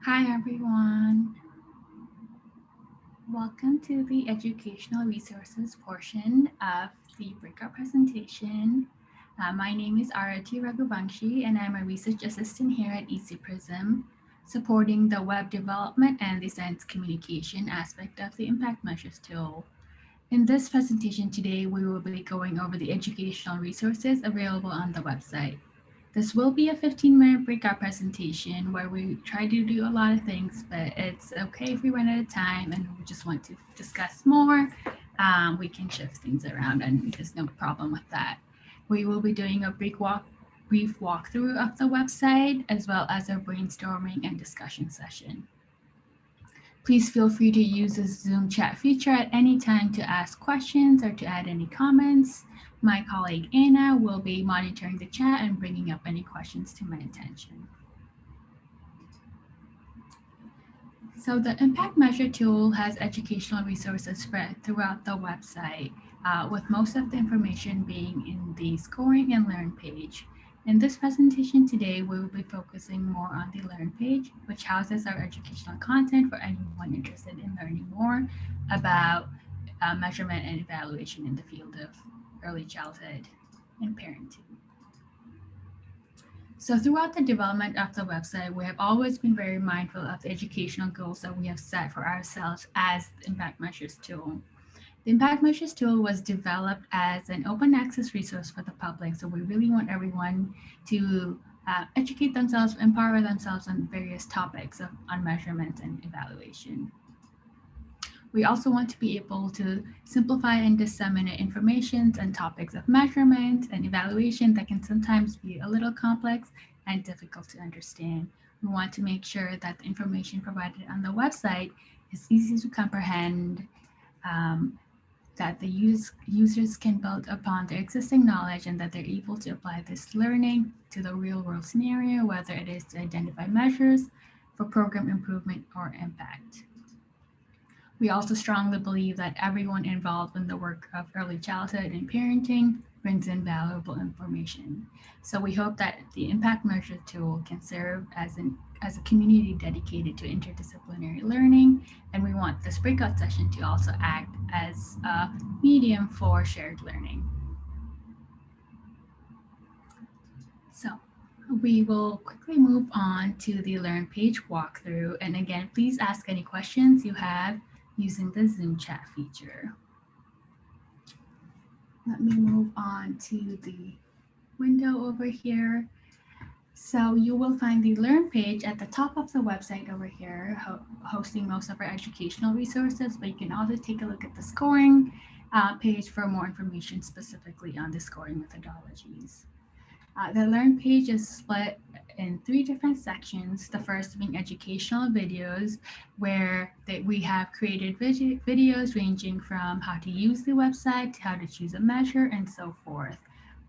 Hi everyone. Welcome to the educational resources portion of the breakout presentation. My name is Aarati Raghuvanshi and I'm a research assistant here at EC Prism, supporting the web development and the science communication aspect of the impact measures tool. In this presentation today, we will be going over the educational resources available on the website. This will be a 15-minute breakout presentation where we try to do a lot of things, but it's okay if we run out of time and we just want to discuss more. We can shift things around and there's no problem with that. We will be doing a brief walkthrough of the website as well as a brainstorming and discussion session. Please feel free to use the Zoom chat feature at any time to ask questions or to add any comments. My colleague Anna will be monitoring the chat and bringing up any questions to my attention. So the Impact Measure tool has educational resources spread throughout the website, with most of the information being in the scoring and learn page. In this presentation today, we will be focusing more on the learn page, which houses our educational content for anyone interested in learning more about measurement and evaluation in the field of early childhood and parenting. So throughout the development of the website, we have always been very mindful of the educational goals that we have set for ourselves as the Impact Measures tool. The Impact Measures tool was developed as an open access resource for the public, so we really want everyone to educate themselves, empower themselves on various topics on measurement and evaluation. We also want to be able to simplify and disseminate information and topics of measurement and evaluation that can sometimes be a little complex and difficult to understand. We want to make sure that the information provided on the website is easy to comprehend, that the users can build upon their existing knowledge, and that they're able to apply this learning to the real world scenario, whether it is to identify measures for program improvement or impact. We also strongly believe that everyone involved in the work of early childhood and parenting brings in valuable information. So we hope that the Impact Measure tool can serve as a community dedicated to interdisciplinary learning, and we want this breakout session to also act as a medium for shared learning. So we will quickly move on to the Learn page walkthrough, and again, please ask any questions you have using the Zoom chat feature. Let me move on to the window over here. So you will find the Learn page at the top of the website over here, hosting most of our educational resources, but you can also take a look at the scoring page for more information specifically on the scoring methodologies. The Learn page is split in three different sections. The first being educational videos, where we have created videos ranging from how to use the website to how to choose a measure and so forth.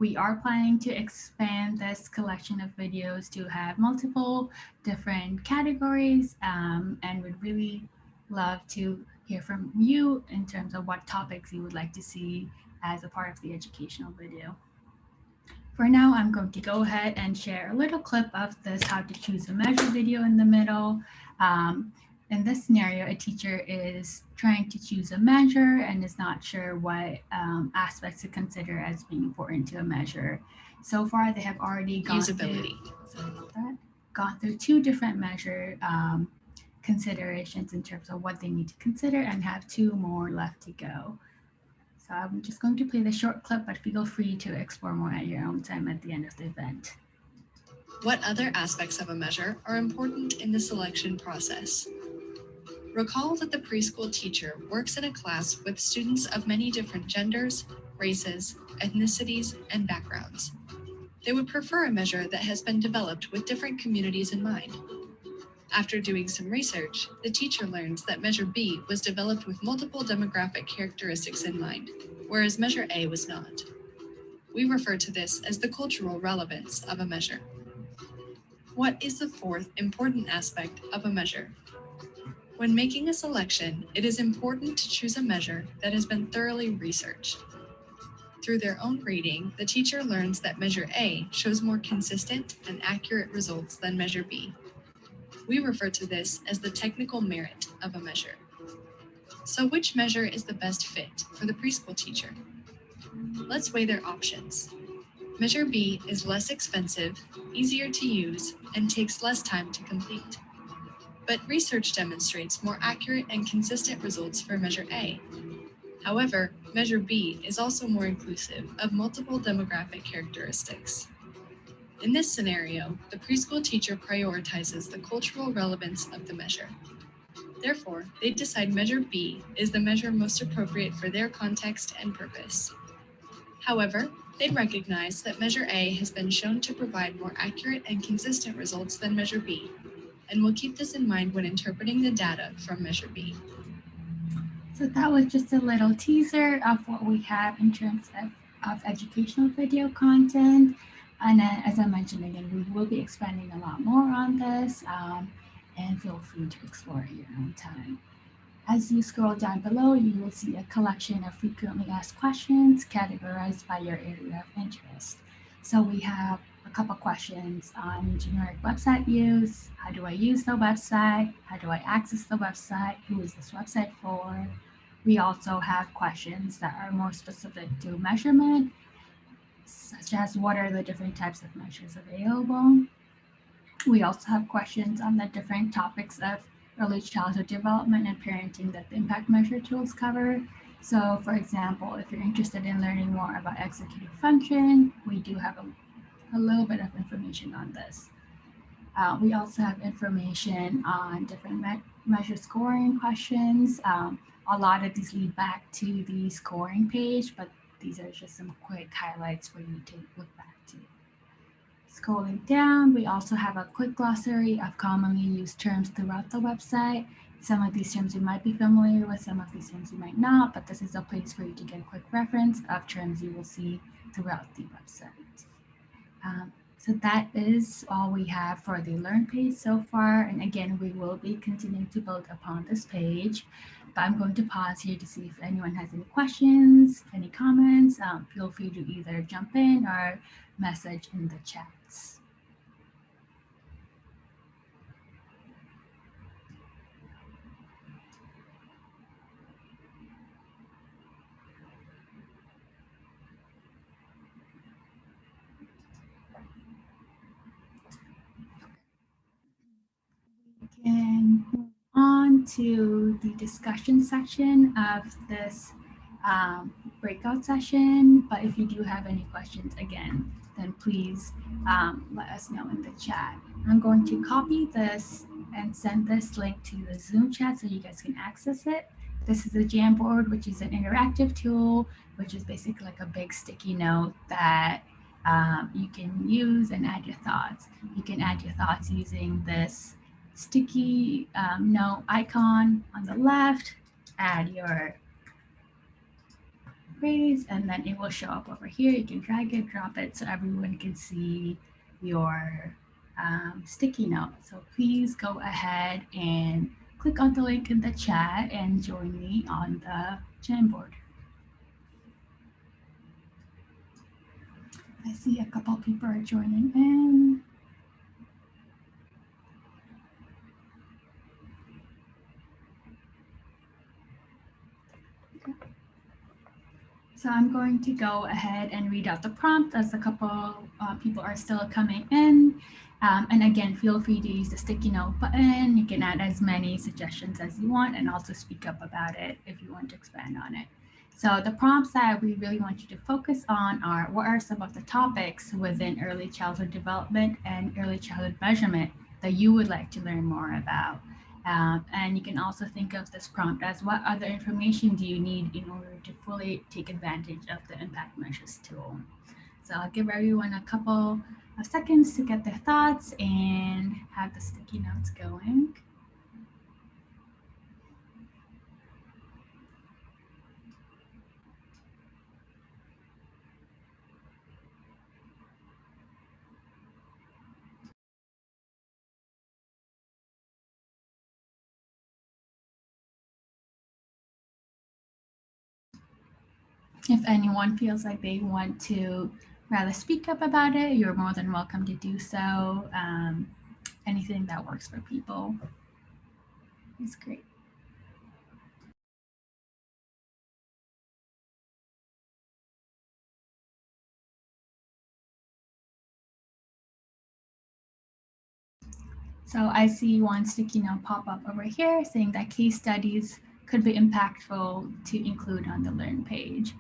We are planning to expand this collection of videos to have multiple different categories, and would really love to hear from you in terms of what topics you would like to see as a part of the educational video. For now, I'm going to go ahead and share a little clip of this how to choose a measure video in the middle. In this scenario, a teacher is trying to choose a measure and is not sure what aspects to consider as being important to a measure. So far, they have already gone through two different measure considerations in terms of what they need to consider and have two more left to go. So I'm just going to play the short clip, but feel free to explore more at your own time at the end of the event. What other aspects of a measure are important in the selection process? Recall that the preschool teacher works in a class with students of many different genders, races, ethnicities, and backgrounds. They would prefer a measure that has been developed with different communities in mind. After doing some research, the teacher learns that Measure B was developed with multiple demographic characteristics in mind, whereas Measure A was not. We refer to this as the cultural relevance of a measure. What is the fourth important aspect of a measure? When making a selection, it is important to choose a measure that has been thoroughly researched. Through their own reading, the teacher learns that Measure A shows more consistent and accurate results than Measure B. We refer to this as the technical merit of a measure. So, which measure is the best fit for the preschool teacher? Let's weigh their options. Measure B is less expensive, easier to use, and takes less time to complete. But research demonstrates more accurate and consistent results for Measure A. However, Measure B is also more inclusive of multiple demographic characteristics. In this scenario, the preschool teacher prioritizes the cultural relevance of the measure. Therefore, they decide Measure B is the measure most appropriate for their context and purpose. However, they recognize that Measure A has been shown to provide more accurate and consistent results than Measure B, and will keep this in mind when interpreting the data from Measure B. So that was just a little teaser of what we have in terms of educational video content. And as I mentioned again, we will be expanding a lot more on this, and feel free to explore at your own time. As you scroll down below, you will see a collection of frequently asked questions categorized by your area of interest. So we have a couple questions on generic website use. How do I use the website? How do I access the website? Who is this website for? We also have questions that are more specific to measurement, such as what are the different types of measures available. We also have questions on the different topics of early childhood development and parenting that the impact measure tools cover. So, for example, if you're interested in learning more about executive function, we do have a little bit of information on this. We also have information on different measure scoring questions. A lot of these lead back to the scoring page, but these are just some quick highlights for you to look back to. Scrolling down, we also have a quick glossary of commonly used terms throughout the website. Some of these terms you might be familiar with, some of these terms you might not, but this is a place for you to get a quick reference of terms you will see throughout the website. So that is all we have for the Learn page so far. And again, we will be continuing to build upon this page, but I'm going to pause here to see if anyone has any questions, any comments. Feel free to either jump in or message in the chats. We can move on to the discussion section of this breakout session. But if you do have any questions, again, then please let us know in the chat. I'm going to copy this and send this link to the Zoom chat so you guys can access it. This is a Jamboard, which is an interactive tool, which is basically like a big sticky note that you can use and add your thoughts. You can add your thoughts using this sticky note icon on the left, add your phrase, and then it will show up over here. You can drag it, drop it so everyone can see your sticky note. So please go ahead and click on the link in the chat and join me on the Jamboard. I see a couple people are joining in. So I'm going to go ahead and read out the prompt as a couple people are still coming in. And again, feel free to use the sticky note button. You can add as many suggestions as you want and also speak up about it if you want to expand on it. So the prompts that we really want you to focus on are what are some of the topics within early childhood development and early childhood measurement that you would like to learn more about? And you can also think of this prompt as what other information do you need in order to fully take advantage of the impact measures tool. So I'll give everyone a couple of seconds to get their thoughts and have the sticky notes going. If anyone feels like they want to rather speak up about it, you're more than welcome to do so. anything that works for people. It's great. So I see one sticky note pop up over here saying that case studies could be impactful to include on the Learn page.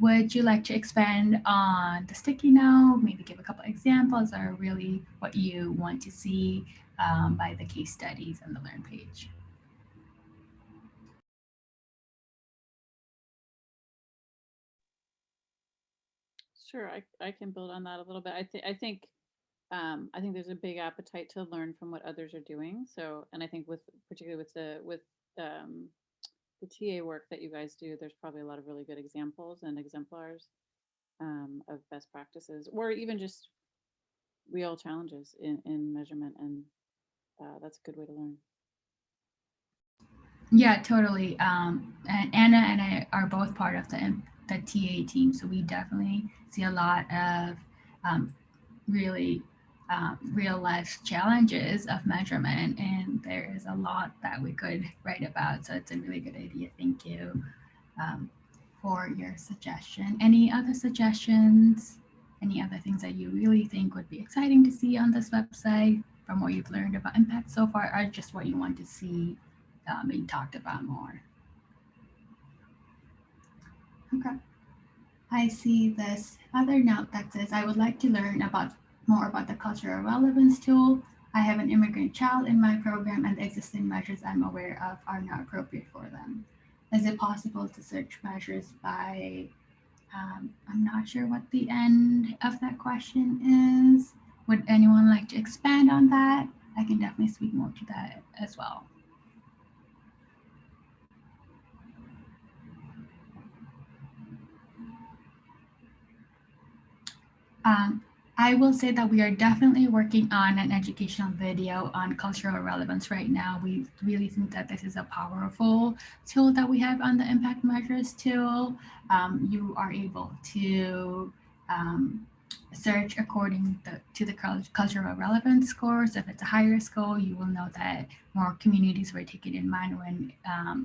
Would you like to expand on the sticky note, maybe give a couple examples, or really what you want to see by the case studies on the Learn page? Sure, I can build on that a little bit. I think there's a big appetite to learn from what others are doing. So, and I think with particularly with um, the TA work that you guys do, there's probably a lot of really good examples and exemplars of best practices, or even just real challenges in measurement, and that's a good way to learn. Yeah, totally. And Anna and I are both part of the TA team, so we definitely see a lot of really real life challenges of measurement, and there is a lot that we could write about. So it's a really good idea. Thank you um, for your suggestion. Any other suggestions? Any other things that you really think would be exciting to see on this website from what you've learned about impact so far, or just what you want to see being talked about more? Okay. I see this other note that says, I would like to learn about more about the cultural relevance tool. I have an immigrant child in my program and the existing measures I'm aware of are not appropriate for them. Is it possible to search measures by, I'm not sure what the end of that question is. Would anyone like to expand on that? I can definitely speak more to that as well. Um, I will say that we are definitely working on an educational video on cultural relevance right now. We really think that this is a powerful tool that we have on the impact measures tool. You are able to search according to the cultural relevance score. So if it's a higher score, you will know that more communities were taken in mind when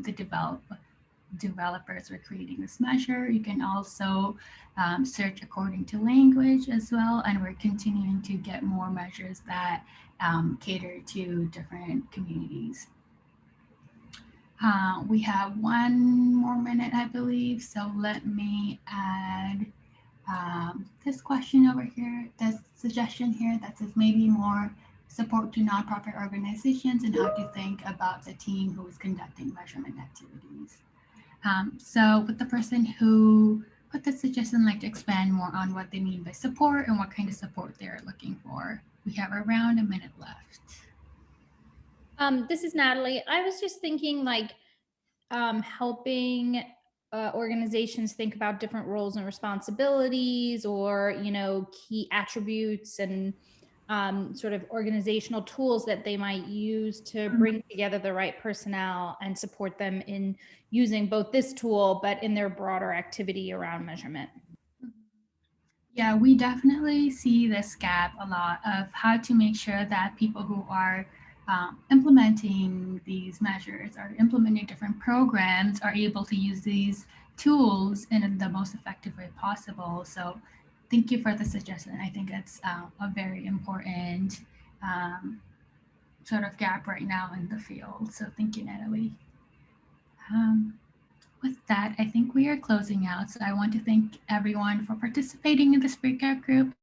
the developers were creating this measure. You can also search according to language as well, and we're continuing to get more measures that cater to different communities. We have one more minute, I believe, so let me add this question over here, this suggestion here that says maybe more support to nonprofit organizations and how to think about the team who is conducting measurement activities. So would the person who put the suggestion like to expand more on what they mean by support and what kind of support they're looking for? We have around a minute left. This is Natalie. I was just thinking like helping organizations think about different roles and responsibilities, or key attributes and sort of organizational tools that they might use to bring together the right personnel and support them in using both this tool but in their broader activity around measurement. Yeah, we definitely see this gap a lot of how to make sure that people who are implementing these measures or implementing different programs are able to use these tools in the most effective way possible. So thank you for the suggestion. I think it's a very important sort of gap right now in the field. So thank you, Natalie. With that, I think we are closing out. So I want to thank everyone for participating in this breakout group